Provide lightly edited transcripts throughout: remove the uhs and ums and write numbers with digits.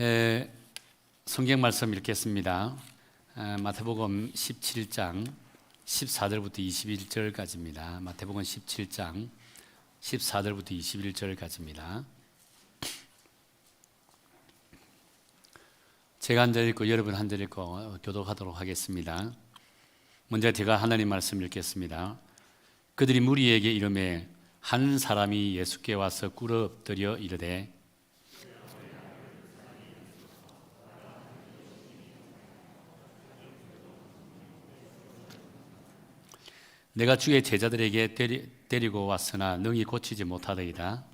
예, 성경 말씀 읽겠습니다. 마태복음 17장 14절부터 21절까지입니다. 마태복음 17장 14절부터 21절까지입니다. 제가 한 절 읽고 여러분 한 절 읽고 교독하도록 하겠습니다. 먼저 제가 하나님 말씀 읽겠습니다. 그들이 무리에게 이르매 한 사람이 예수께 와서 꿇어 엎드려 이르되 내가 주의 제자들에게 데리고 왔으나 능히 고치지 못하더이다.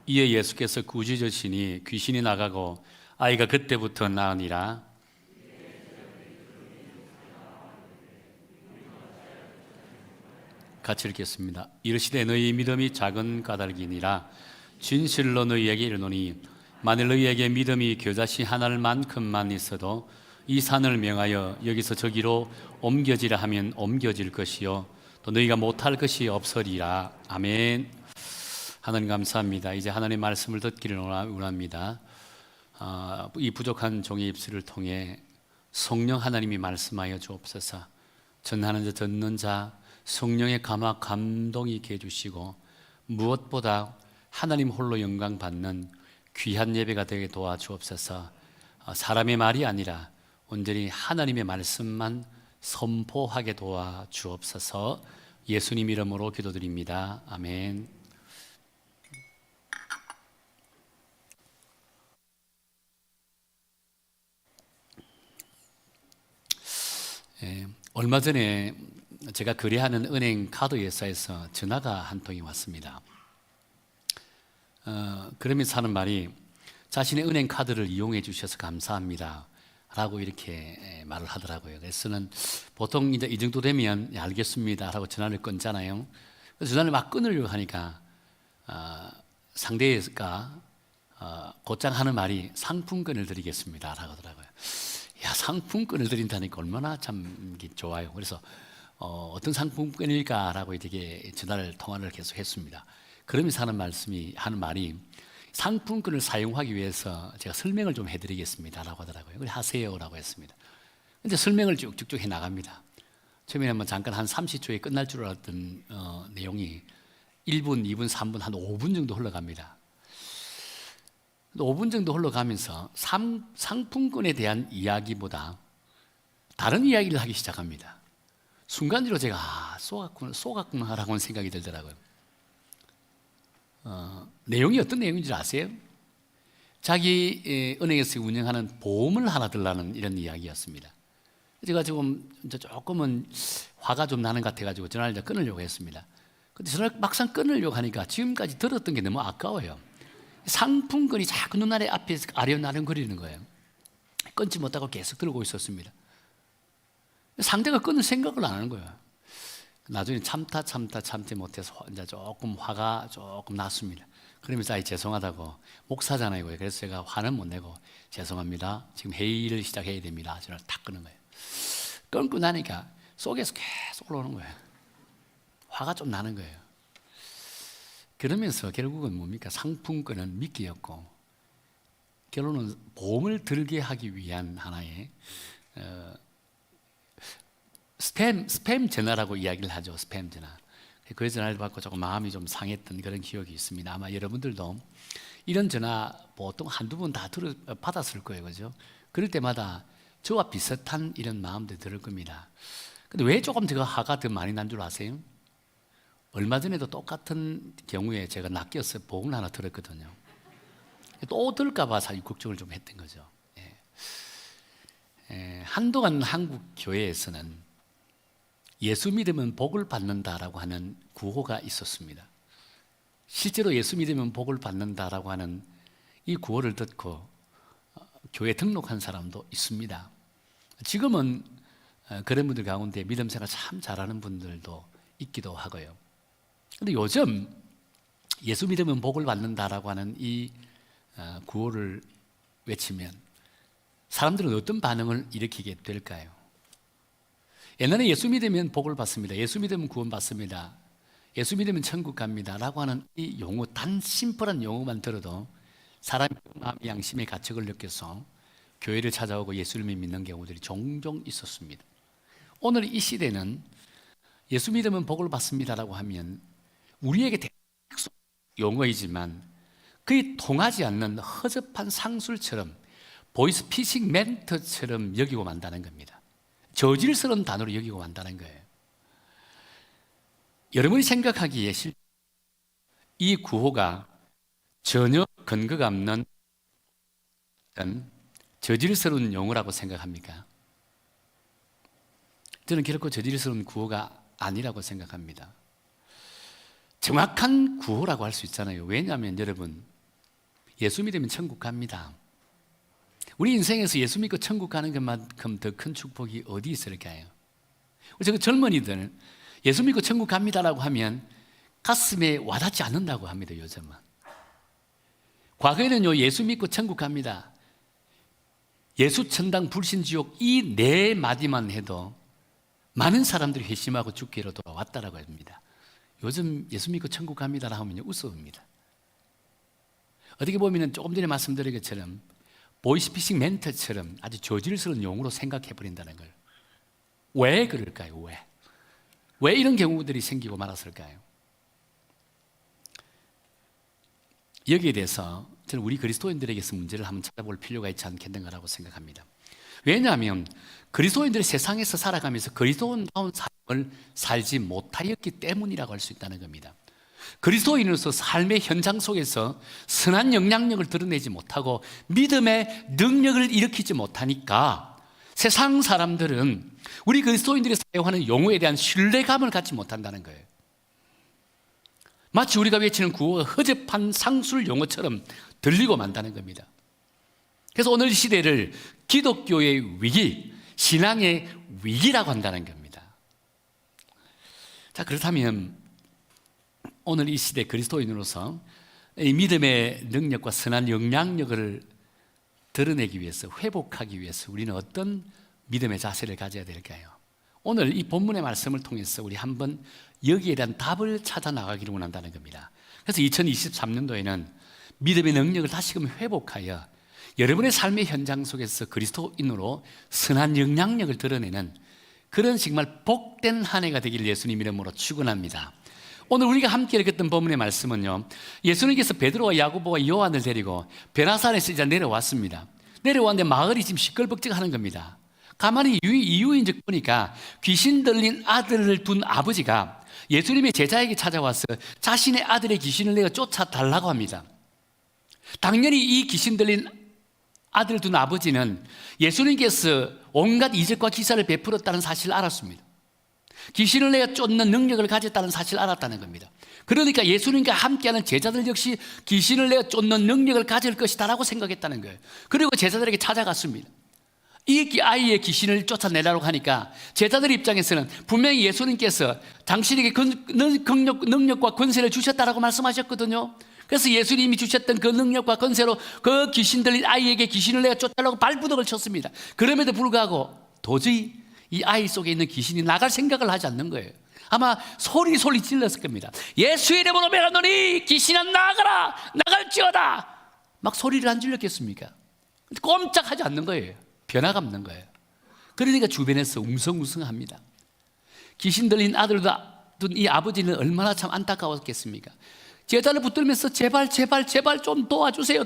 이에 예수께서 꾸짖으시니 귀신이 나가고 아이가 그때부터 나으니라. 같이 읽겠습니다. 이르시되 너희 믿음이 작은 까닭이니라. 진실로 너희에게 이르노니 만일 너희에게 믿음이 겨자씨 하나만큼만 있어도 이 산을 명하여 여기서 저기로 옮겨지라 하면 옮겨질 것이요 또 너희가 못할 것이 없으리라. 아멘. 하나님 감사합니다. 이제 하나님의 말씀을 듣기를 원합니다. 이 부족한 종의 입술을 통해 성령 하나님이 말씀하여 주옵소서. 전하는 자 듣는 자 성령의 감화 감동이 있게 해주시고 무엇보다 하나님 홀로 영광 받는 귀한 예배가 되게 도와주옵소서. 사람의 말이 아니라 온전히 하나님의 말씀만 선포하게 도와주옵소서. 예수님 이름으로 기도드립니다. 아멘. 얼마 전에 제가 거래하는 은행 카드 회사에서 전화가 한 통이 왔습니다. 그러면서 하는 말이 자신의 은행 카드를 이용해 주셔서 감사합니다 라고 이렇게 말을 하더라고요. 그래서는 보통 이제 이 정도 되면 알겠습니다 라고 전화를 끊잖아요. 그래서 전화를 막 끊으려고 하니까 상대가 곧장 하는 말이 상품권을 드리겠습니다 라고 하더라고요. 야, 상품권을 드린다니까 얼마나 참 좋아요. 그래서 어떤 상품권일까 라고 되게 통화를 계속 했습니다. 그러면서 하는 말이 상품권을 사용하기 위해서 제가 설명을 좀 해드리겠습니다 라고 하더라고요. 그래 하세요 라고 했습니다. 근데 설명을 쭉쭉쭉 해 나갑니다. 처음에는 뭐 잠깐 한 30초에 끝날 줄 알았던 내용이 1분, 2분, 3분, 한 5분 정도 흘러갑니다. 5분 정도 흘러가면서 상품권에 대한 이야기보다 다른 이야기를 하기 시작합니다. 순간적으로 제가 쏘갔구나 라고 생각이 들더라고요. 내용이 어떤 내용인지 아세요? 자기 은행에서 운영하는 보험을 하나 들라는 이런 이야기였습니다. 제가 조금은 화가 좀 나는 것 같아가지고 전화를 끊으려고 했습니다. 근데 전화를 막상 끊으려고 하니까 지금까지 들었던 게 너무 아까워요. 상품권이 자꾸 눈알에 앞에서 아련아련거리는 거예요. 끊지 못하고 계속 들고 있었습니다. 상대가 끊을 생각을 안 하는 거예요. 나중에 참지 못해서 이제 조금 화가 조금 났습니다. 그러면서 죄송하다고, 목사잖아요. 그래서 제가 화는 못 내고 죄송합니다. 지금 회의를 시작해야 됩니다. 전화를 탁 끊은 거예요. 끊고 나니까 속에서 계속 올라오는 거예요. 화가 좀 나는 거예요. 그러면서 결국은 뭡니까? 상품권은 미끼였고 결론은 보험을 들게 하기 위한 하나의 스팸 전화라고 이야기를 하죠. 스팸 전화. 그 전화를 받고 조금 마음이 좀 상했던 그런 기억이 있습니다. 아마 여러분들도 이런 전화 보통 한두 번 다 받았을 거예요. 그죠? 그럴 때마다 저와 비슷한 이런 마음도 들을 겁니다. 근데 왜 조금 제가 화가 더 많이 난 줄 아세요? 얼마 전에도 똑같은 경우에 제가 낚여서 복음을 하나 들었거든요. 또 들을까 봐 사실 걱정을 좀 했던 거죠. 한동안 한국 교회에서는 예수 믿으면 복을 받는다라고 하는 구호가 있었습니다. 실제로 예수 믿으면 복을 받는다라고 하는 이 구호를 듣고 교회 등록한 사람도 있습니다. 지금은 그런 분들 가운데 믿음 생활 참 잘하는 분들도 있기도 하고요. 그런데 요즘 예수 믿으면 복을 받는다라고 하는 이 구호를 외치면 사람들은 어떤 반응을 일으키게 될까요? 옛날에 예수 믿으면 복을 받습니다. 예수 믿으면 구원 받습니다. 예수 믿으면 천국 갑니다 라고 하는 이 용어, 단 심플한 용어만 들어도 사람의 마음 양심의 가책을 느껴서 교회를 찾아오고 예수를 믿는 경우들이 종종 있었습니다. 오늘 이 시대는 예수 믿으면 복을 받습니다라고 하면 우리에게 용어이지만 그게 통하지 않는 허접한 상술처럼 보이스피싱 멘트처럼 여기고 만다는 겁니다. 저질스러운 단어로 여기고 만다는 거예요. 여러분이 생각하기에 이 구호가 전혀 근거가 없는 저질스러운 용어라고 생각합니까? 저는 결코 저질스러운 구호가 아니라고 생각합니다. 정확한 구호라고 할 수 있잖아요. 왜냐하면 여러분, 예수 믿으면 천국 갑니다. 우리 인생에서 예수 믿고 천국 가는 것만큼 더 큰 축복이 어디 있을까요? 저 젊은이들 예수 믿고 천국 갑니다라고 하면 가슴에 와닿지 않는다고 합니다. 요즘은. 과거에는요, 예수 믿고 천국 갑니다, 예수 천당 불신 지옥 이 네 마디만 해도 많은 사람들이 회심하고 죽기로 돌아왔다라고 합니다. 요즘 예수 믿고 천국 갑니다라 하면요, 웃어옵니다. 어떻게 보면 조금 전에 말씀드린 것처럼 보이스피싱 멘트처럼 아주 저질스러운 용어로 생각해 버린다는 걸. 왜 그럴까요? 왜 이런 경우들이 생기고 말았을까요? 여기에 대해서 저는 우리 그리스도인들에게서 문제를 한번 찾아볼 필요가 있지 않겠는가라고 생각합니다. 왜냐하면 그리스도인들이 세상에서 살아가면서 그리스도인다운 삶을 살지 못하였기 때문이라고 할 수 있다는 겁니다. 그리스도인으로서 삶의 현장 속에서 선한 영향력을 드러내지 못하고 믿음의 능력을 일으키지 못하니까 세상 사람들은 우리 그리스도인들이 사용하는 용어에 대한 신뢰감을 갖지 못한다는 거예요. 마치 우리가 외치는 구호가 허접한 상술 용어처럼 들리고 만다는 겁니다. 그래서 오늘 이 시대를 기독교의 위기, 신앙의 위기라고 한다는 겁니다. 자, 그렇다면 오늘 이 시대 그리스도인으로서 이 믿음의 능력과 선한 영향력을 드러내기 위해서, 회복하기 위해서 우리는 어떤 믿음의 자세를 가져야 될까요? 오늘 이 본문의 말씀을 통해서 우리 한번 여기에 대한 답을 찾아 나가기를 원한다는 겁니다. 그래서 2023년도에는 믿음의 능력을 다시금 회복하여 여러분의 삶의 현장 속에서 그리스도인으로 선한 영향력을 드러내는 그런 정말 복된 한 해가 되기를 예수님 이름으로 축원합니다. 오늘 우리가 함께 읽었던 본문의 말씀은요, 예수님께서 베드로와 야고보와 요한을 데리고 베라산에서 이제 내려왔습니다. 내려왔는데 마을이 지금 시끌벅적하는 겁니다. 가만히 이유인즉 보니까 귀신 들린 아들을 둔 아버지가 예수님의 제자에게 찾아와서 자신의 아들의 귀신을 내어 쫓아달라고 합니다. 당연히 이 귀신 들린 아들을 둔 아버지는 예수님께서 온갖 이적과 기사를 베풀었다는 사실을 알았습니다. 귀신을 내어 쫓는 능력을 가졌다는 사실을 알았다는 겁니다. 그러니까 예수님과 함께하는 제자들 역시 귀신을 내어 쫓는 능력을 가질 것이다 라고 생각했다는 거예요. 그리고 제자들에게 찾아갔습니다. 이 아이의 귀신을 쫓아내라고 하니까 제자들 입장에서는 분명히 예수님께서 당신에게 능력과 권세를 주셨다라고 말씀하셨거든요. 그래서 예수님이 주셨던 그 능력과 권세로 그 귀신 들린 아이에게 귀신을 내어 쫓아내라고 발부덕을 쳤습니다. 그럼에도 불구하고 도저히 이 아이 속에 있는 귀신이 나갈 생각을 하지 않는 거예요. 아마 소리 질렀을 겁니다. 예수 이름으로 명하노니 귀신아 나가라, 나갈지어다. 막 소리를 안 질렀겠습니까? 꼼짝하지 않는 거예요. 변화가 없는 거예요. 그러니까 주변에서 웅성웅성합니다. 귀신 들린 아들도 둔 이 아버지는 얼마나 참 안타까웠겠습니까? 제자를 붙들면서 제발 좀 도와주세요.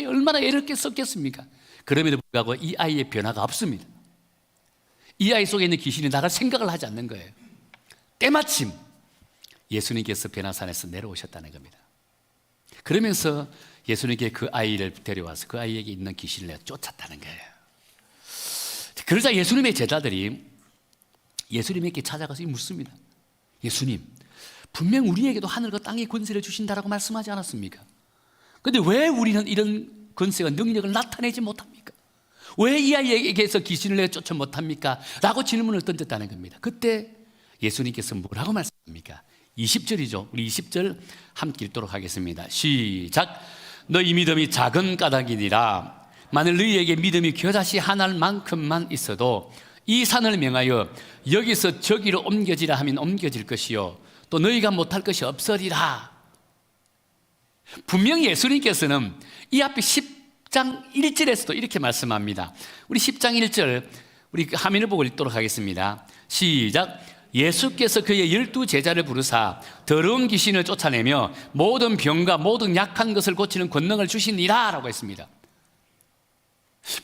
얼마나 애를 썼겠습니까? 그럼에도 불구하고 이 아이의 변화가 없습니다. 이 아이 속에 있는 귀신이 나갈 생각을 하지 않는 거예요. 때마침 예수님께서 베나산에서 내려오셨다는 겁니다. 그러면서 예수님께 그 아이를 데려와서 그 아이에게 있는 귀신을 쫓았다는 거예요. 그러자 예수님의 제자들이 예수님에게 찾아가서 묻습니다. 예수님, 분명 우리에게도 하늘과 땅의 권세를 주신다라고 말씀하지 않았습니까? 그런데 왜 우리는 이런 권세와 능력을 나타내지 못합니까? 왜 이 아이에게서 귀신을 내어 쫓지 못합니까? 라고 질문을 던졌다는 겁니다. 그때 예수님께서 뭐라고 말씀합니까? 20절이죠. 우리 20절 함께 읽도록 하겠습니다. 시작. 너희 믿음이 작은 까닭이니라. 만일 너희에게 믿음이 겨자씨 하나만큼만 있어도 이 산을 명하여 여기서 저기로 옮겨지라 하면 옮겨질 것이요 또 너희가 못할 것이 없으리라. 분명히 예수님께서는 이 앞에 10장 1절에서도 이렇게 말씀합니다. 우리 10장 1절 우리 화면을 보고 읽도록 하겠습니다. 시작. 예수께서 그의 12제자를 부르사 더러운 귀신을 쫓아내며 모든 병과 모든 약한 것을 고치는 권능을 주시니라 라고 했습니다.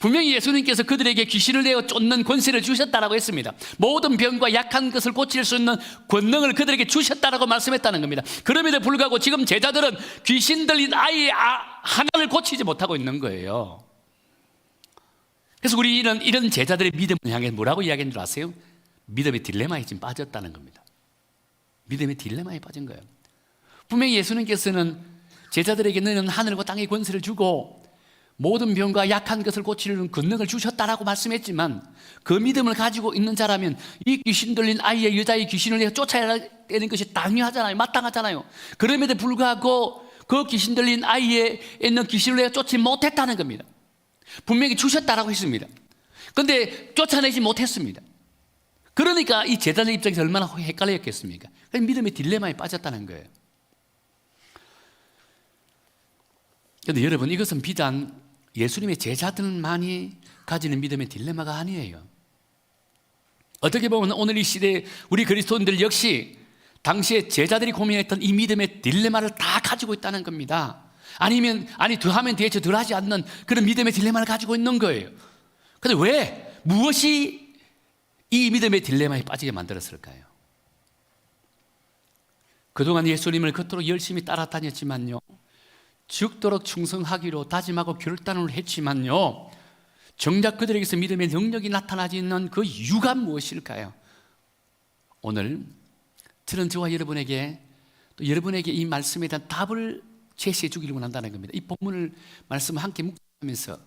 분명히 예수님께서 그들에게 귀신을 내어 쫓는 권세를 주셨다라고 했습니다. 모든 병과 약한 것을 고칠 수 있는 권능을 그들에게 주셨다라고 말씀했다는 겁니다. 그럼에도 불구하고 지금 제자들은 귀신 들린 아이 하나를 고치지 못하고 있는 거예요. 그래서 우리는 이런 제자들의 믿음을 향해 뭐라고 이야기한 줄 아세요? 믿음의 딜레마에 지금 빠졌다는 겁니다. 믿음의 딜레마에 빠진 거예요. 분명히 예수님께서는 제자들에게 너는 하늘과 땅의 권세를 주고 모든 병과 약한 것을 고치는 권능을 주셨다라고 말씀했지만 그 믿음을 가지고 있는 자라면 이 귀신 들린 아이의 여자의 귀신을 내어 쫓아야 되는 것이 당연하잖아요. 마땅하잖아요. 그럼에도 불구하고 그 귀신 들린 아이에 있는 귀신을 내어 쫓지 못했다는 겁니다. 분명히 주셨다라고 했습니다. 그런데 쫓아내지 못했습니다. 그러니까 이 제자들 입장에서 얼마나 헷갈렸겠습니까? 믿음의 딜레마에 빠졌다는 거예요. 그런데 여러분, 이것은 비단 예수님의 제자들만이 가지는 믿음의 딜레마가 아니에요. 어떻게 보면 오늘 이 시대에 우리 그리스도인들 역시 당시에 제자들이 고민했던 이 믿음의 딜레마를 다 가지고 있다는 겁니다. 더하면 대체 덜하지 않는 그런 믿음의 딜레마를 가지고 있는 거예요. 그런데 왜? 무엇이 이 믿음의 딜레마에 빠지게 만들었을까요? 그동안 예수님을 겉으로 열심히 따라다녔지만요, 죽도록 충성하기로 다짐하고 결단을 했지만요, 정작 그들에게서 믿음의 능력이 나타나지 않는 그 이유가 무엇일까요? 오늘 저는 저와 여러분에게 또 여러분에게 이 말씀에 대한 답을 제시해 주기를 원한다는 겁니다. 이 본문을 말씀을 함께 묵상하면서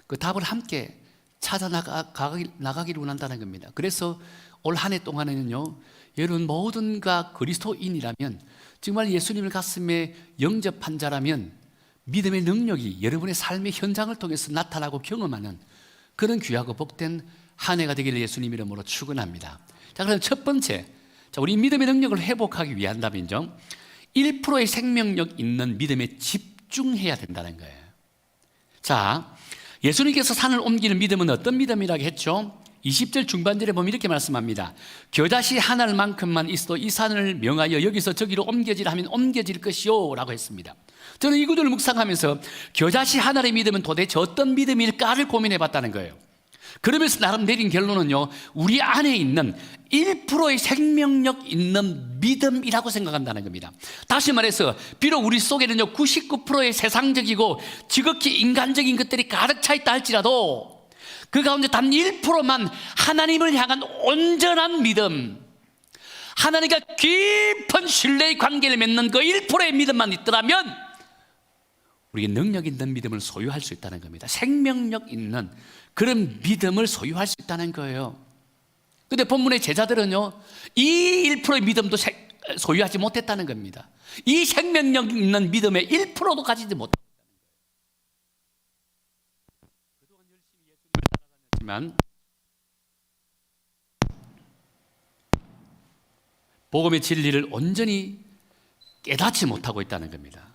그 답을 함께 찾아 나가기를 원한다는 겁니다. 그래서 올 한 해 동안에는요, 여러분 모든가 그리스도인이라면 정말 예수님을 가슴에 영접한 자라면 믿음의 능력이 여러분의 삶의 현장을 통해서 나타나고 경험하는 그런 귀하고 복된 한 해가 되기를 예수님 이름으로 축원합니다. 자, 그럼 첫 번째, 우리 믿음의 능력을 회복하기 위한다면요, 1%의 생명력 있는 믿음에 집중해야 된다는 거예요. 자, 예수님께서 산을 옮기는 믿음은 어떤 믿음이라고 했죠? 20절 중반절에 보면 이렇게 말씀합니다. 겨자씨 하나만큼만 있어도 이 산을 명하여 여기서 저기로 옮겨지라 하면 옮겨질 것이요 라고 했습니다. 저는 이 구절을 묵상하면서 겨자씨 하나의 믿음은 도대체 어떤 믿음일까를 고민해 봤다는 거예요. 그러면서 나름 내린 결론은요, 우리 안에 있는 1%의 생명력 있는 믿음이라고 생각한다는 겁니다. 다시 말해서 비록 우리 속에는요 99%의 세상적이고 지극히 인간적인 것들이 가득 차 있다 할지라도 그 가운데 단 1%만 하나님을 향한 온전한 믿음, 하나님과 깊은 신뢰의 관계를 맺는 그 1%의 믿음만 있더라면 우리가 능력 있는 믿음을 소유할 수 있다는 겁니다. 생명력 있는 그런 믿음을 소유할 수 있다는 거예요. 그런데 본문의 제자들은요, 이 1%의 믿음도 소유하지 못했다는 겁니다. 이 생명력 있는 믿음의 1%도 가지지 못했다는 거예요. 그동안 열심히 예수님을 따라다녔지만 복음의 진리를 온전히 깨닫지 못하고 있다는 겁니다.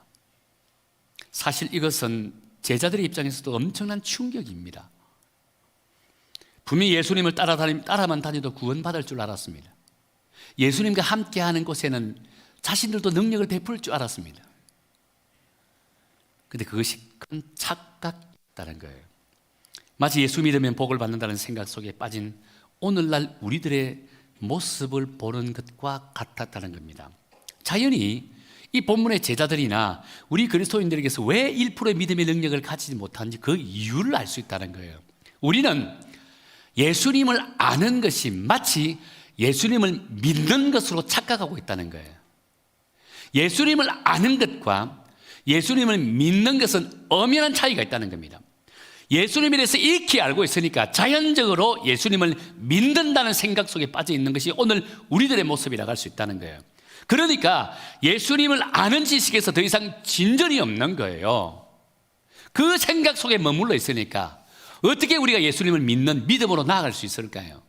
사실 이것은 제자들의 입장에서도 엄청난 충격입니다. 분명히 예수님을 따라만 다녀도 구원받을 줄 알았습니다. 예수님과 함께하는 곳에는 자신들도 능력을 베풀 줄 알았습니다. 그런데 그것이 큰 착각이었다는 거예요. 마치 예수 믿으면 복을 받는다는 생각 속에 빠진 오늘날 우리들의 모습을 보는 것과 같았다는 겁니다. 자연히 이 본문의 제자들이나 우리 그리스도인들에게서 왜 1%의 믿음의 능력을 가지지 못하는지 그 이유를 알 수 있다는 거예요. 우리는 예수님을 아는 것이 마치 예수님을 믿는 것으로 착각하고 있다는 거예요. 예수님을 아는 것과 예수님을 믿는 것은 엄연한 차이가 있다는 겁니다. 예수님에 대해서 익히 알고 있으니까 자연적으로 예수님을 믿는다는 생각 속에 빠져 있는 것이 오늘 우리들의 모습이라고 할 수 있다는 거예요. 그러니까 예수님을 아는 지식에서 더 이상 진전이 없는 거예요. 그 생각 속에 머물러 있으니까 어떻게 우리가 예수님을 믿는 믿음으로 나아갈 수 있을까요?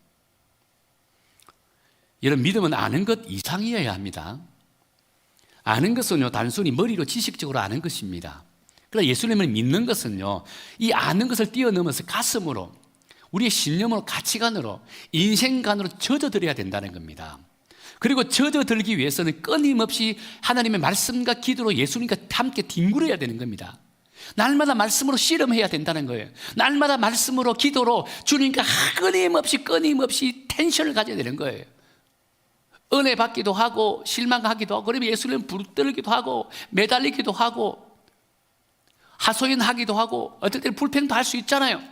여러분, 믿음은 아는 것 이상이어야 합니다. 아는 것은요, 단순히 머리로 지식적으로 아는 것입니다. 그러나 예수님을 믿는 것은요, 이 아는 것을 뛰어넘어서 가슴으로, 우리의 신념으로, 가치관으로, 인생관으로 젖어들어야 된다는 겁니다. 그리고 젖어들기 위해서는 끊임없이 하나님의 말씀과 기도로 예수님과 함께 뒹굴어야 되는 겁니다. 날마다 말씀으로 씨름해야 된다는 거예요. 날마다 말씀으로, 기도로 주님과 끊임없이 텐션을 가져야 되는 거예요. 은혜 받기도 하고 실망하기도 하고, 그러면 예수님 부르뜨기도 하고 매달리기도 하고 하소연하기도 하고 어떨 때는 불평도 할 수 있잖아요.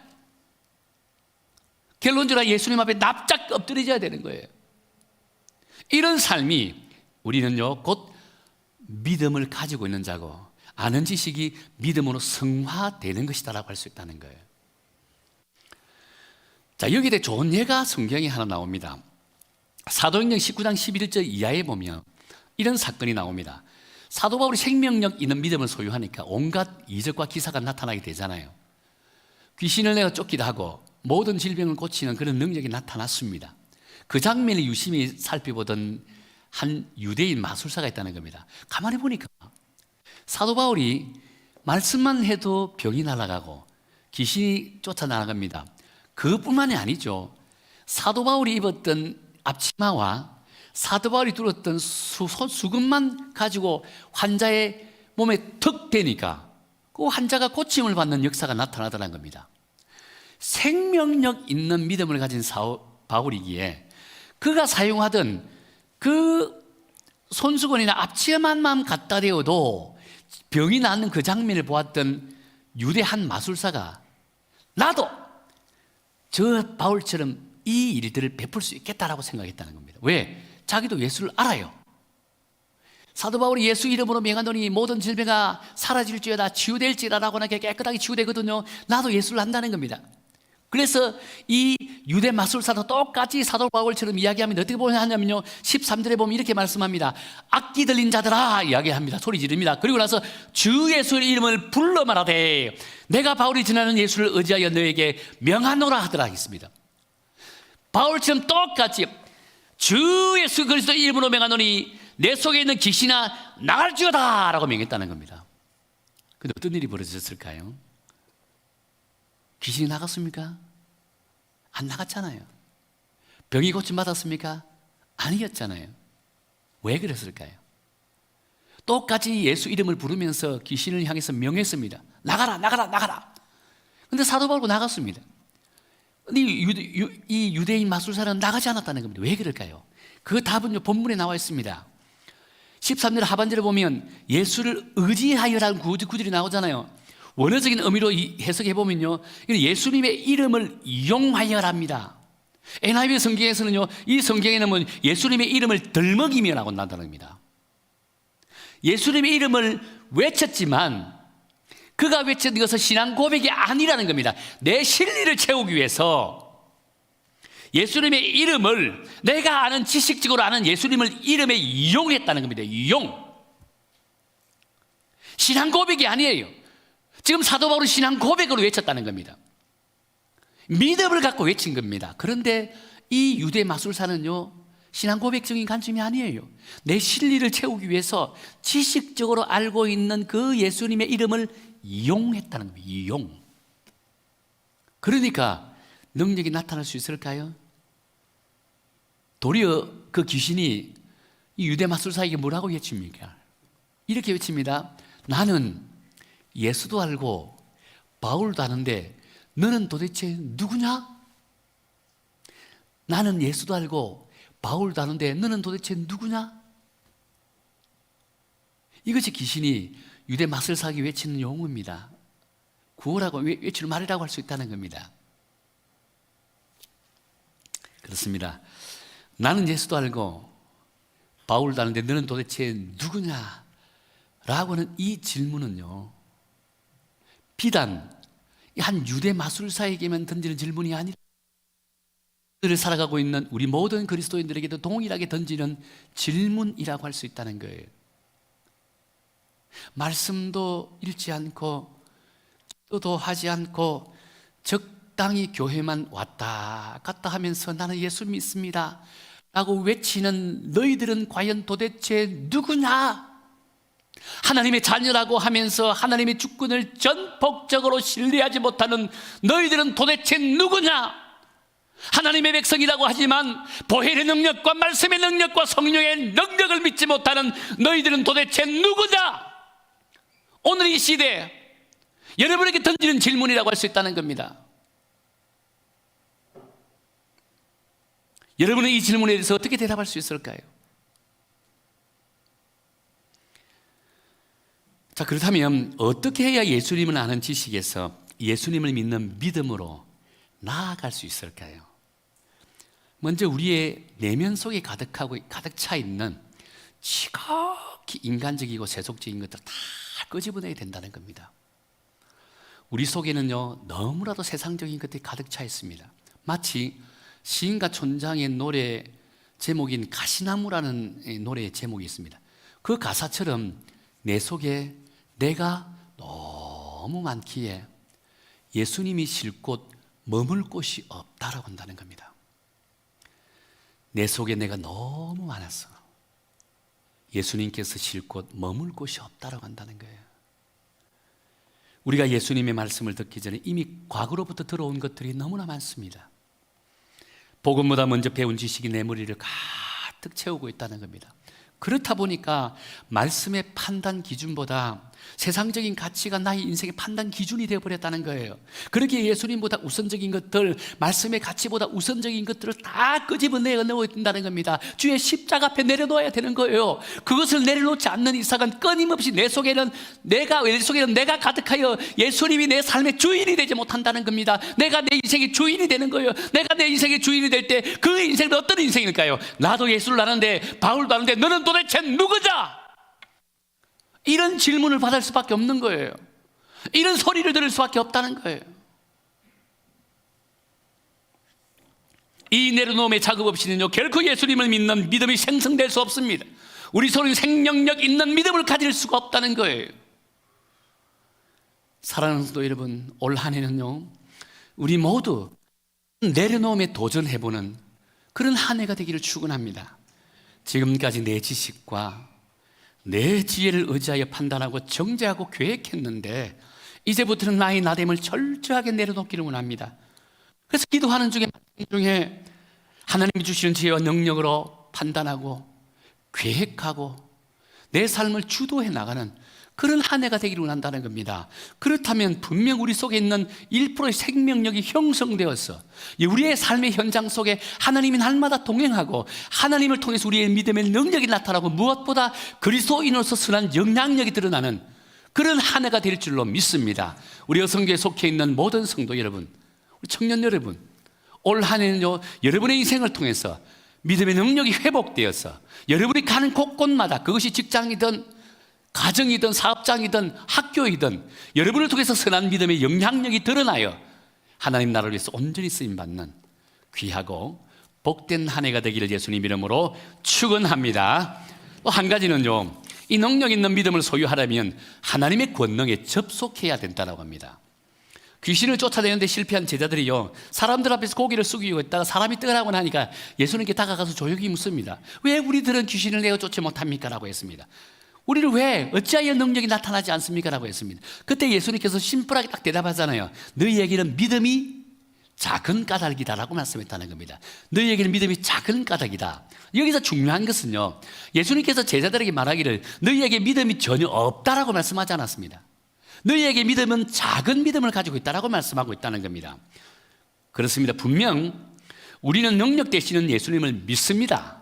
결론적으로 예수님 앞에 납작 엎드려져야 되는 거예요. 이런 삶이 우리는요, 곧 믿음을 가지고 있는 자고, 아는 지식이 믿음으로 성화되는 것이다라고 할 수 있다는 거예요. 자, 여기에 대해 좋은 예가 성경에 하나 나옵니다. 사도행전 19장 11절 이하에 보면 이런 사건이 나옵니다. 사도 바울이 생명력 있는 믿음을 소유하니까 온갖 이적과 기사가 나타나게 되잖아요. 귀신을 내어 쫓기도 하고 모든 질병을 고치는 그런 능력이 나타났습니다. 그 장면을 유심히 살펴보던 한 유대인 마술사가 있다는 겁니다. 가만히 보니까 사도 바울이 말씀만 해도 병이 날아가고 귀신이 쫓아나갑니다. 그것뿐만이 아니죠. 사도 바울이 입었던 앞치마와 사도 바울이 들었던 수건만 가지고 환자의 몸에 턱 대니까 그 환자가 고침을 받는 역사가 나타나더라는 겁니다. 생명력 있는 믿음을 가진 바울이기에 그가 사용하던 그 손수건이나 앞치마만 갖다 대어도 병이 낫는 그 장면을 보았던 유대 한 마술사가 나도 저 바울처럼 이 일들을 베풀 수 있겠다라고 생각했다는 겁니다. 왜? 자기도 예수를 알아요. 사도 바울이 예수 이름으로 명하노니 모든 질병가 사라질지어다 치유될지라라고 하게 깨끗하게 치유되거든요. 나도 예수를 안다는 겁니다. 그래서 이 유대 마술사도 똑같이 사도 바울처럼 이야기하면 어떻게 하냐면요, 13절에 보면 이렇게 말씀합니다. 악기 들린 자들아 이야기합니다. 소리 지릅니다. 그리고 나서 주 예수의 이름을 불러 말하되 내가 바울이 전하는 예수를 의지하여 너에게 명하노라 하더라 했습니다. 바울처럼 똑같이 주 예수 그리스도 이름으로 명하노니 내 속에 있는 귀신아 나갈지어다 라고 명했다는 겁니다. 근데 어떤 일이 벌어졌을까요? 귀신이 나갔습니까? 안 나갔잖아요. 병이 고침받았습니까? 아니었잖아요. 왜 그랬을까요? 똑같이 예수 이름을 부르면서 귀신을 향해서 명했습니다. 나가라 나가라 나가라. 근데 사도 바울도 나갔습니다. 근데 이 유대인 마술사는 나가지 않았다는 겁니다. 왜 그럴까요? 그 답은요, 본문에 나와 있습니다. 13절 하반절에 보면 예수를 의지하여라는 구절이 나오잖아요. 원어적인 의미로 해석해 보면요, 예수님의 이름을 이용하여랍니다. NIV 성경에서는요, 이 성경에는 뭐 예수님의 이름을 덜먹이며라고 나타납니다. 예수님의 이름을 외쳤지만 그가 외친 것은 신앙 고백이 아니라는 겁니다. 내 실리를 채우기 위해서 예수님의 이름을, 내가 아는 지식적으로 아는 예수님을 이름에 이용했다는 겁니다. 이용. 신앙 고백이 아니에요. 지금 사도 바울은 신앙 고백으로 외쳤다는 겁니다. 믿음을 갖고 외친 겁니다. 그런데 이 유대 마술사는요, 신앙 고백적인 관점이 아니에요. 내 실리를 채우기 위해서 지식적으로 알고 있는 그 예수님의 이름을 이용했다는 겁니다. 이용. 그러니까 능력이 나타날 수 있을까요? 도리어 그 귀신이 이 유대 마술사에게 뭐라고 외칩니까? 이렇게 외칩니다. 나는 예수도 알고 바울도 아는데 너는 도대체 누구냐? 나는 예수도 알고 바울도 아는데 너는 도대체 누구냐? 이것이 귀신이 유대 마술사에게 외치는 용어입니다. 구호라고 외치는 말이라고 할 수 있다는 겁니다. 그렇습니다. 나는 예수도 알고 바울도 아는데 너는 도대체 누구냐? 라고 하는 이 질문은요, 비단 한 유대 마술사에게만 던지는 질문이 아니라 그들을 살아가고 있는 우리 모든 그리스도인들에게도 동일하게 던지는 질문이라고 할 수 있다는 거예요. 말씀도 읽지 않고 기도도 하지 않고 적당히 교회만 왔다 갔다 하면서 나는 예수 믿습니다 라고 외치는 너희들은 과연 도대체 누구냐? 하나님의 자녀라고 하면서 하나님의 주권을 전폭적으로 신뢰하지 못하는 너희들은 도대체 누구냐? 하나님의 백성이라고 하지만 보혈의 능력과 말씀의 능력과 성령의 능력을 믿지 못하는 너희들은 도대체 누구냐? 오늘 이 시대 여러분에게 던지는 질문이라고 할 수 있다는 겁니다. 여러분은 이 질문에 대해서 어떻게 대답할 수 있을까요? 자, 그렇다면 어떻게 해야 예수님을 아는 지식에서 예수님을 믿는 믿음으로 나아갈 수 있을까요? 먼저 우리의 내면 속에 가득 차 있는 지극히 인간적이고 세속적인 것들을 다 끄집어내야 된다는 겁니다. 우리 속에는요, 너무나도 세상적인 것들이 가득 차 있습니다. 마치 시인과 촌장의 노래 제목인 가시나무라는 노래의 제목이 있습니다. 그 가사처럼 내 속에 내가 너무 많기에 예수님이 쉴 곳, 머물 곳이 없다라고 한다는 겁니다. 내 속에 내가 너무 많았어. 예수님께서 쉴 곳, 머물 곳이 없다라고 한다는 거예요. 우리가 예수님의 말씀을 듣기 전에 이미 과거로부터 들어온 것들이 너무나 많습니다. 복음보다 먼저 배운 지식이 내 머리를 가득 채우고 있다는 겁니다. 그렇다 보니까 말씀의 판단 기준보다 세상적인 가치가 나의 인생의 판단 기준이 되어버렸다는 거예요. 그렇게 예수님보다 우선적인 것들, 말씀의 가치보다 우선적인 것들을 다 끄집어내어 넣어야 된다는 겁니다. 주의 십자가 앞에 내려놓아야 되는 거예요. 그것을 내려놓지 않는 이상은 끊임없이 내 속에는 내가 가득하여 예수님이 내 삶의 주인이 되지 못한다는 겁니다. 내가 내 인생의 주인이 되는 거예요. 내가 내 인생의 주인이 될 때 그 인생은 어떤 인생일까요? 나도 예수를 아는데, 바울도 아는데 너는 도대체 누구냐? 이런 질문을 받을 수밖에 없는 거예요. 이런 소리를 들을 수밖에 없다는 거예요. 이 내려놓음의 작업 없이는요, 결코 예수님을 믿는 믿음이 생성될 수 없습니다. 우리 속에 생명력 있는 믿음을 가질 수가 없다는 거예요. 사랑하는 성도 여러분, 올 한 해는요, 우리 모두 내려놓음에 도전해보는 그런 한 해가 되기를 축원합니다. 지금까지 내 지식과 내 지혜를 의지하여 판단하고 정죄하고 계획했는데 이제부터는 나의 나됨을 철저하게 내려놓기를 원합니다. 그래서 기도하는 중에 하나님이 주시는 지혜와 능력으로 판단하고 계획하고 내 삶을 주도해 나가는 그런 한 해가 되기를 원한다는 겁니다. 그렇다면 분명 우리 속에 있는 1%의 생명력이 형성되어서 우리의 삶의 현장 속에 하나님이 날마다 동행하고 하나님을 통해서 우리의 믿음의 능력이 나타나고 무엇보다 그리스도인으로서 선한 영향력이 드러나는 그런 한 해가 될 줄로 믿습니다. 우리 여성교에 속해 있는 모든 성도 여러분, 우리 청년 여러분, 올 한 해는요, 여러분의 인생을 통해서 믿음의 능력이 회복되어서 여러분이 가는 곳곳마다, 그것이 직장이든 가정이든 사업장이든 학교이든 여러분을 통해서 선한 믿음의 영향력이 드러나요 하나님 나라를 위해서 온전히 쓰임받는 귀하고 복된 한 해가 되기를 예수님 이름으로 축원합니다. 또 한 가지는요, 이 능력 있는 믿음을 소유하려면 하나님의 권능에 접속해야 된다고 합니다. 귀신을 쫓아내는데 실패한 제자들이요, 사람들 앞에서 고개를 숙이고 있다가 사람이 떠나고 나니까 예수님께 다가가서 조용히 묻습니다. 왜 우리들은 귀신을 내어 쫓지 못합니까? 라고 했습니다. 우리를 왜 어찌하여 능력이 나타나지 않습니까? 라고 했습니다. 그때 예수님께서 심플하게 딱 대답하잖아요. 너희에게는 믿음이 작은 까닭이다 라고 말씀했다는 겁니다. 너희에게는 믿음이 작은 까닭이다. 여기서 중요한 것은요, 예수님께서 제자들에게 말하기를 너희에게 믿음이 전혀 없다라고 말씀하지 않았습니다. 너희에게 믿음은 작은 믿음을 가지고 있다라고 말씀하고 있다는 겁니다. 그렇습니다. 분명 우리는 능력 되시는 예수님을 믿습니다.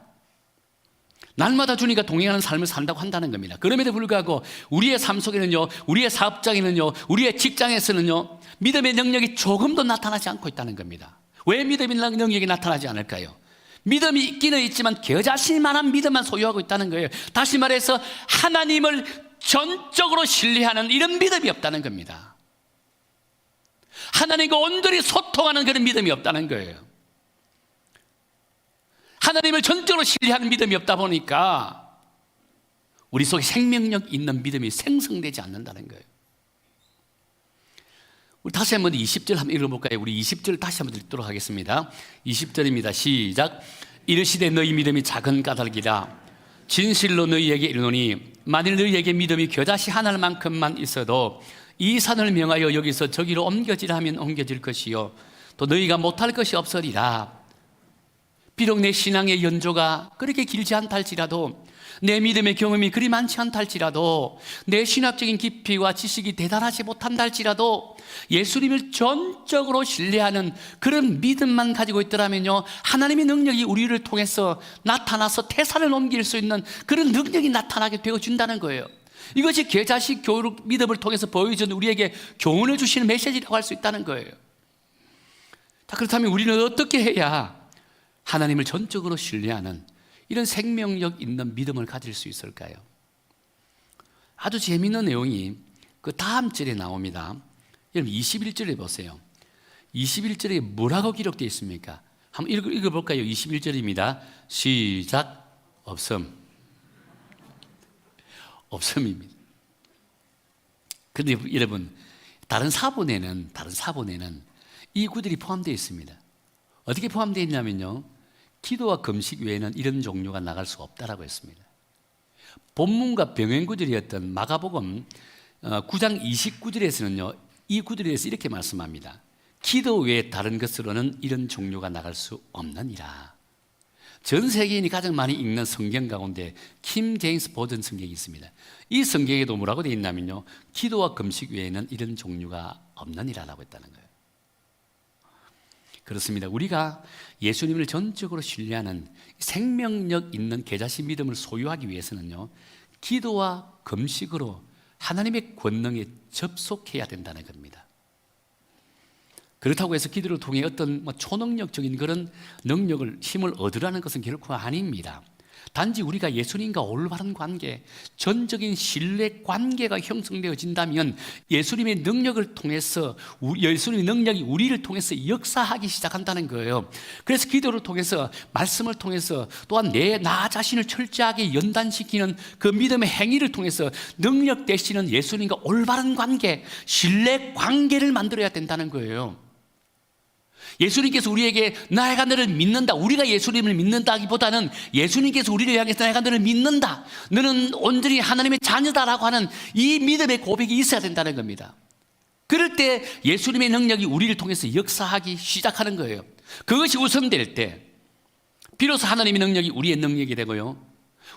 날마다 주님과 동행하는 삶을 산다고 한다는 겁니다. 그럼에도 불구하고 우리의 삶 속에는요, 우리의 사업장에는요, 우리의 직장에서는요, 믿음의 능력이 조금도 나타나지 않고 있다는 겁니다. 왜 믿음의 능력이 나타나지 않을까요? 믿음이 있기는 있지만 겨자씨만한 믿음만 소유하고 있다는 거예요. 다시 말해서 하나님을 전적으로 신뢰하는 이런 믿음이 없다는 겁니다. 하나님과 온전히 소통하는 그런 믿음이 없다는 거예요. 하나님을 전적으로 신뢰하는 믿음이 없다 보니까 우리 속에 생명력 있는 믿음이 생성되지 않는다는 거예요. 우리 다시 한번 20절 한번 읽어볼까요? 우리 20절 다시 한번 읽도록 하겠습니다. 20절입니다. 시작. 이르시되 너희 믿음이 작은 까닭이라. 진실로 너희에게 이르노니 만일 너희에게 믿음이 겨자씨 하나만큼만 있어도 이 산을 명하여 여기서 저기로 옮겨지라 하면 옮겨질 것이요 또 너희가 못할 것이 없으리라. 비록 내 신앙의 연조가 그렇게 길지 않다 할지라도, 내 믿음의 경험이 그리 많지 않다 할지라도, 내 신학적인 깊이와 지식이 대단하지 못한다 할지라도 예수님을 전적으로 신뢰하는 그런 믿음만 가지고 있더라면요, 하나님의 능력이 우리를 통해서 나타나서 태산을 옮길 수 있는 그런 능력이 나타나게 되어준다는 거예요. 이것이 겨자씨 교육 믿음을 통해서 보여준 우리에게 교훈을 주시는 메시지라고 할 수 있다는 거예요. 자, 그렇다면 우리는 어떻게 해야 하나님을 전적으로 신뢰하는 이런 생명력 있는 믿음을 가질 수 있을까요? 아주 재미있는 내용이 그 다음 절에 나옵니다. 여러분 21절에 보세요. 21절에 뭐라고 기록되어 있습니까? 한번 읽어볼까요? 21절입니다. 시작. 없음입니다. 그런데 여러분, 다른 사본에는 이 구절이 포함되어 있습니다. 어떻게 포함되어 있냐면요, 기도와 금식 외에는 이런 종류가 나갈 수 없다라고 했습니다. 본문과 병행 구절이었던 마가복음 9장 29절에서는요, 이 구절에 대해서 이렇게 말씀합니다. 기도 외에 다른 것으로는 이런 종류가 나갈 수 없느니라. 전 세계인이 가장 많이 읽는 성경 가운데 킴 제임스 버전 성경이 있습니다. 이 성경에도 뭐라고 되어 있냐면요, 기도와 금식 외에는 이런 종류가 없느니라라고 했다는 거예요. 그렇습니다. 우리가 예수님을 전적으로 신뢰하는 생명력 있는 겨자씨 믿음을 소유하기 위해서는요, 기도와 금식으로 하나님의 권능에 접속해야 된다는 겁니다. 그렇다고 해서 기도를 통해 어떤 초능력적인 그런 능력을, 힘을 얻으라는 것은 결코 아닙니다. 단지 우리가 예수님과 올바른 관계, 전적인 신뢰 관계가 형성되어진다면 예수님의 능력을 통해서, 예수님의 능력이 우리를 통해서 역사하기 시작한다는 거예요. 그래서 기도를 통해서, 말씀을 통해서, 또한 나 자신을 철저하게 연단시키는 그 믿음의 행위를 통해서 능력 되시는 예수님과 올바른 관계, 신뢰 관계를 만들어야 된다는 거예요. 예수님께서 우리에게 내가 너를 믿는다, 우리가 예수님을 믿는다기보다는 예수님께서 우리를 향해서 내가 너를 믿는다, 너는 온전히 하나님의 자녀다라고 하는 이 믿음의 고백이 있어야 된다는 겁니다. 그럴 때 예수님의 능력이 우리를 통해서 역사하기 시작하는 거예요. 그것이 우선될 때 비로소 하나님의 능력이 우리의 능력이 되고요,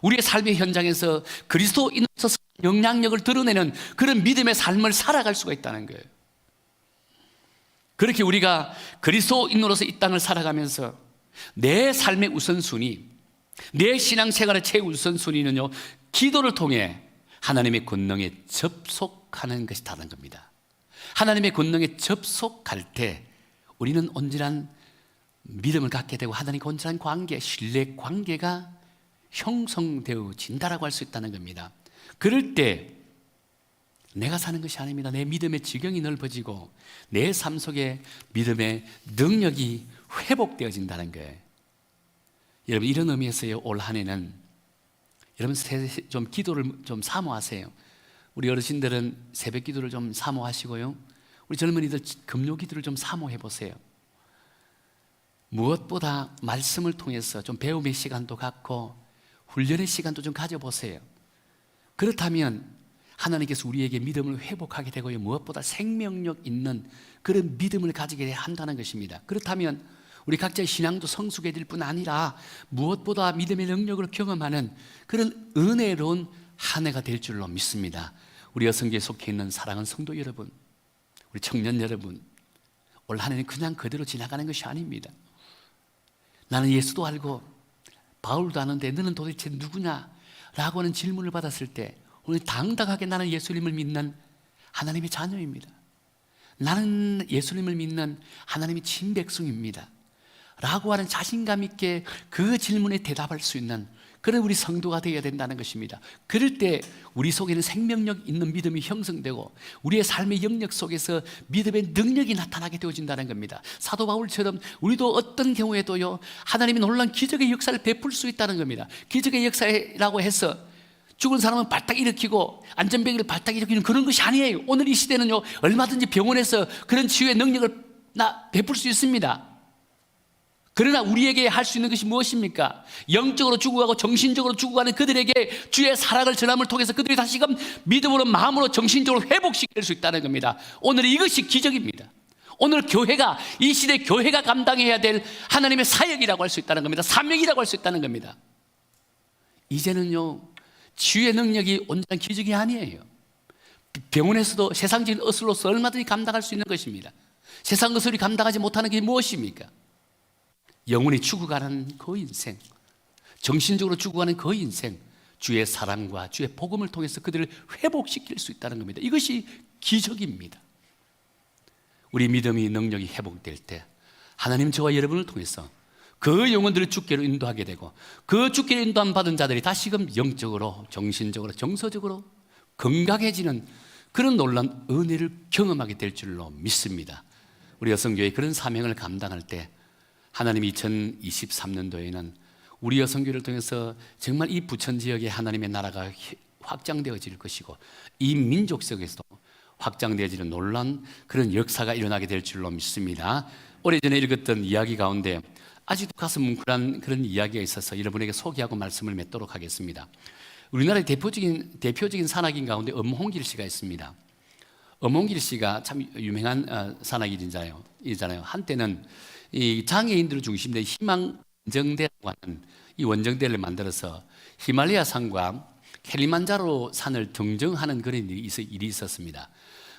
우리의 삶의 현장에서 그리스도인으로서 영향력을 드러내는 그런 믿음의 삶을 살아갈 수가 있다는 거예요. 그렇게 우리가 그리스도인으로서 이 땅을 살아가면서 내 삶의 우선순위, 내 신앙생활의 최우선순위는요, 기도를 통해 하나님의 권능에 접속하는 것이 다른 겁니다. 하나님의 권능에 접속할 때 우리는 온전한 믿음을 갖게 되고 하나님과 온전한 관계, 신뢰 관계가 형성되어진다라고 할 수 있다는 겁니다. 그럴 때 내가 사는 것이 아닙니다. 내 믿음의 지경이 넓어지고 내 삶 속에 믿음의 능력이 회복되어진다는 거예요. 여러분, 이런 의미에서요, 올 한 해는 여러분 좀 기도를 좀 사모하세요. 우리 어르신들은 새벽 기도를 좀 사모하시고요, 우리 젊은이들 금요 기도를 좀 사모해 보세요. 무엇보다 말씀을 통해서 좀 배움의 시간도 갖고 훈련의 시간도 좀 가져보세요. 그렇다면 하나님께서 우리에게 믿음을 회복하게 되고요, 무엇보다 생명력 있는 그런 믿음을 가지게 한다는 것입니다. 그렇다면 우리 각자의 신앙도 성숙해질 뿐 아니라 무엇보다 믿음의 능력을 경험하는 그런 은혜로운 한 해가 될 줄로 믿습니다. 우리 여성교에 속해 있는 사랑하는 성도 여러분, 우리 청년 여러분, 올 한 해는 그냥 그대로 지나가는 것이 아닙니다. 나는 예수도 알고 바울도 아는데 너는 도대체 누구냐? 라고 하는 질문을 받았을 때 오늘 당당하게 나는 예수님을 믿는 하나님의 자녀입니다, 나는 예수님을 믿는 하나님의 친백성입니다 라고 하는 자신감 있게 그 질문에 대답할 수 있는 그런 우리 성도가 되어야 된다는 것입니다. 그럴 때 우리 속에는 생명력 있는 믿음이 형성되고 우리의 삶의 영역 속에서 믿음의 능력이 나타나게 되어진다는 겁니다. 사도 바울처럼 우리도 어떤 경우에도요, 하나님이 놀라운 기적의 역사를 베풀 수 있다는 겁니다. 기적의 역사라고 해서 죽은 사람은 발딱 일으키고 안전벨기를 발딱 일으키는 그런 것이 아니에요. 오늘 이 시대는요, 얼마든지 병원에서 그런 치유의 능력을 베풀 수 있습니다. 그러나 우리에게 할 수 있는 것이 무엇입니까? 영적으로 죽어가고 정신적으로 죽어가는 그들에게 주의 사랑을 전함을 통해서 그들이 다시금 믿음으로 마음으로 정신적으로 회복시킬 수 있다는 겁니다. 오늘 이것이 기적입니다. 오늘 교회가, 이 시대 교회가 감당해야 될 하나님의 사역이라고 할 수 있다는 겁니다. 사명이라고 할 수 있다는 겁니다. 이제는요, 치유의 능력이 온전한 기적이 아니에요. 병원에서도 세상적인 의술로서 얼마든지 감당할 수 있는 것입니다. 세상 의술이 감당하지 못하는 게 무엇입니까? 영혼이 죽어가는 그 인생, 정신적으로 죽어가는 그 인생, 주의 사랑과 주의 복음을 통해서 그들을 회복시킬 수 있다는 겁니다. 이것이 기적입니다. 우리 믿음의 능력이 회복될 때 하나님 저와 여러분을 통해서 그 영혼들을 주께로 인도하게 되고 그 주께로 인도함 받은 자들이 다시금 영적으로, 정신적으로, 정서적으로 건강해지는 그런 놀라운 은혜를 경험하게 될 줄로 믿습니다. 우리 여성교회 그런 사명을 감당할 때 하나님이 2023년도에는 우리 여성교회를 통해서 정말 이 부천 지역에 하나님의 나라가 확장되어질 것이고 이 민족 속에서도 확장되어지는 놀라운 그런 역사가 일어나게 될 줄로 믿습니다. 오래전에 읽었던 이야기 가운데 아직도 가슴 뭉클한 그런 이야기가 있어서 여러분에게 소개하고 말씀을 맺도록 하겠습니다. 우리나라의 대표적인 산악인 가운데 엄홍길 씨가 있습니다. 엄홍길 씨가 참 유명한 산악인이잖아요. 한때는 이 장애인들을 중심으로 희망 원정대라고 하는 이 원정대를 만들어서 히말라야 산과 캘리만자로 산을 등정하는 그런 일이 있었습니다.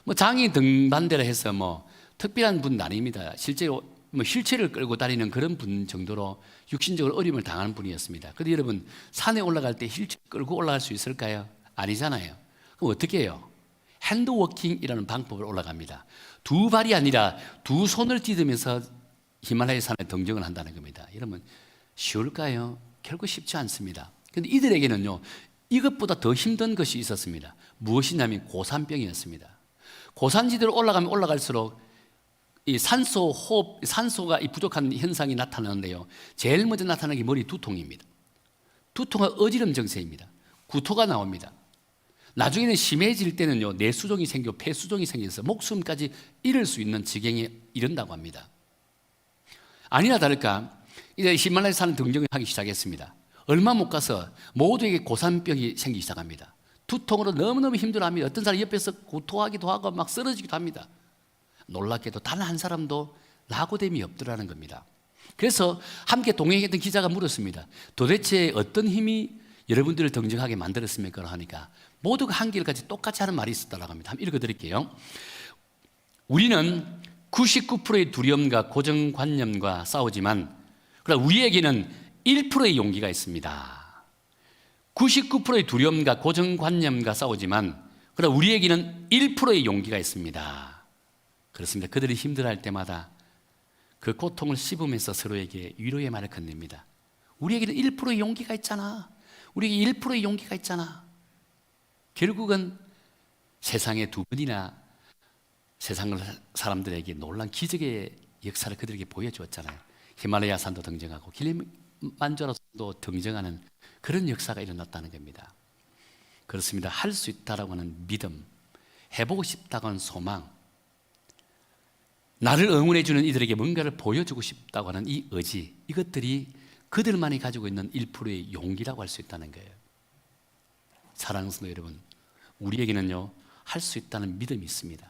뭐 장애인 등반대라 해서 뭐 특별한 분은 아닙니다. 실제로 뭐 휠체어를 끌고 다니는 그런 분 정도로 육신적으로 어려움을 당하는 분이었습니다. 그런데 여러분, 산에 올라갈 때 휠체어 끌고 올라갈 수 있을까요? 아니잖아요. 그럼 어떻게 해요? 핸드워킹이라는 방법으로 올라갑니다. 두 발이 아니라 두 손을 찢으면서 히말라야 산에 등정을 한다는 겁니다. 여러분, 쉬울까요? 결코 쉽지 않습니다. 그런데 이들에게는요, 이것보다 더 힘든 것이 있었습니다. 무엇이냐면 고산병이었습니다. 고산지대로 올라가면 올라갈수록 이 산소가 부족한 현상이 나타나는데요, 제일 먼저 나타나는 게 머리 두통입니다. 두통은 어지럼 증세입니다. 구토가 나옵니다. 나중에는 심해질 때는요, 뇌수종이 생겨 폐수종이 생겨서 목숨까지 잃을 수 있는 지경에 이른다고 합니다. 아니나 다를까 이제 히말라야 산을 등정을 하기 시작했습니다. 얼마 못 가서 모두에게 고산병이 생기기 시작합니다. 두통으로 너무너무 힘들어합니다. 어떤 사람이 옆에서 구토하기도 하고 막 쓰러지기도 합니다. 놀랍게도 단 한 사람도 낙오됨이 없더라는 겁니다. 그래서 함께 동행했던 기자가 물었습니다. 도대체 어떤 힘이 여러분들을 등정하게 만들었습니까? 하니까 모두가 한결같이 똑같이 하는 말이 있었다고 합니다. 한번 읽어드릴게요. 우리는 99%의 두려움과 고정관념과 싸우지만 그러나 우리에게는 1%의 용기가 있습니다. 99%의 두려움과 고정관념과 싸우지만 그러나 우리에게는 1%의 용기가 있습니다. 그렇습니다. 그들이 힘들어할 때마다 그 고통을 씹으면서 서로에게 위로의 말을 건넵니다. 우리에게는 1%의 용기가 있잖아. 우리에게 1%의 용기가 있잖아. 결국은 세상에 두 번이나 세상 사람들에게 놀란 기적의 역사를 그들에게 보여주었잖아요. 히말라야 산도 등정하고 킬리만자로도 등정하는 그런 역사가 일어났다는 겁니다. 그렇습니다. 할 수 있다라고 하는 믿음, 해보고 싶다고 하는 소망, 나를 응원해 주는 이들에게 뭔가를 보여주고 싶다고 하는 이 의지, 이것들이 그들만이 가지고 있는 1%의 용기라고 할 수 있다는 거예요. 사랑하는 성도 여러분, 우리에게는요, 할 수 있다는 믿음이 있습니다.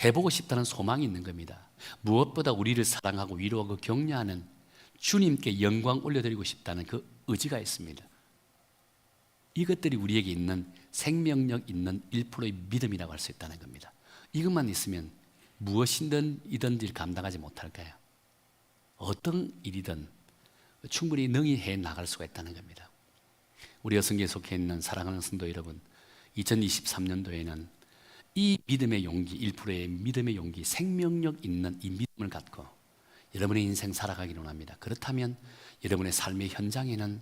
해보고 싶다는 소망이 있는 겁니다. 무엇보다 우리를 사랑하고 위로하고 격려하는 주님께 영광 올려드리고 싶다는 그 의지가 있습니다. 이것들이 우리에게 있는 생명력 있는 1%의 믿음이라고 할 수 있다는 겁니다. 이것만 있으면 무엇이든지 감당하지 못할까요? 어떤 일이든 충분히 능히 해 나갈 수가 있다는 겁니다. 우리 여성계에 속해 있는 사랑하는 성도 여러분, 2023년도에는 이 믿음의 용기, 1%의 믿음의 용기, 생명력 있는 이 믿음을 갖고 여러분의 인생 살아가기를 원합니다. 그렇다면 여러분의 삶의 현장에는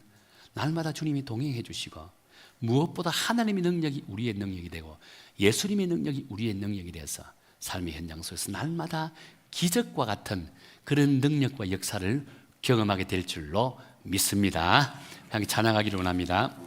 날마다 주님이 동행해 주시고 무엇보다 하나님의 능력이 우리의 능력이 되고 예수님의 능력이 우리의 능력이 되어서 삶의 현장 속에서 날마다 기적과 같은 그런 능력과 역사를 경험하게 될 줄로 믿습니다. 함께 찬양하기를 원합니다.